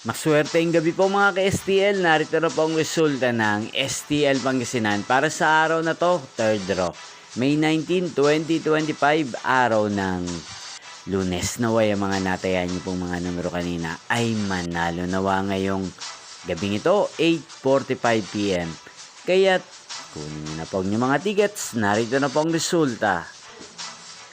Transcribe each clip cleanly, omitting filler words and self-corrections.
Maswerteng gabi po mga ka-STL. Narito na po ang resulta ng STL Pangasinan para sa araw na to, third draw. May 19, 2025, araw ng Lunes. Naway ang mga natayan niyo pong mga numero kanina ay manalo nawa ngayong gabing ito, 8:45 PM. Kaya kunin niyo na po ang mga tickets. Narito na po ang resulta.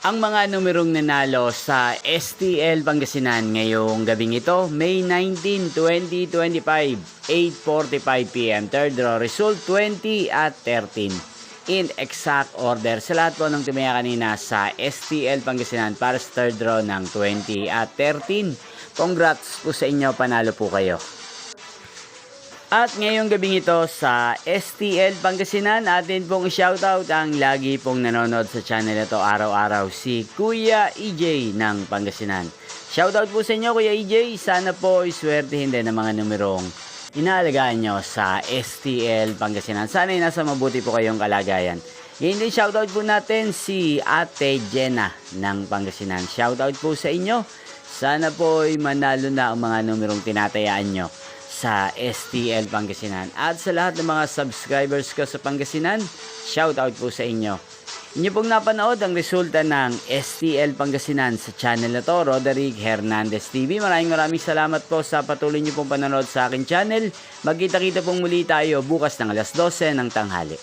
Ang mga numerong nanalo sa STL Pangasinan ngayong gabing ito, May 19, 2025, 8:45 PM. Third draw result 20 at 13. In exact order sa lahat po ng tumaya kanina sa STL Pangasinan para sa third draw ng 20 at 13. Congrats po sa inyo, panalo po kayo. At ngayong gabing ito sa STL Pangasinan, atin pong shoutout ang lagi pong nanonood sa channel na to araw-araw, si Kuya EJ ng Pangasinan. Shoutout po sa inyo Kuya EJ, sana po iswertihin din ang mga numerong inaalagaan nyo sa STL Pangasinan. Sana nasa mabuti po kayong kalagayan. Ngayon din shoutout po natin si Ate Jenna ng Pangasinan. Shoutout po sa inyo, sana po ay manalo na ang mga numerong tinatayaan nyo sa STL Pangasinan. At sa lahat ng mga subscribers ko sa Pangasinan, shoutout po sa inyo. Inyo pong napanood ang resulta ng STL Pangasinan sa channel na to, Roderick Hernandez TV. Maraming salamat po sa patuloy nyo pong panonood sa akin channel. Magkita-kita pong muli tayo bukas ng alas 12 ng tanghali.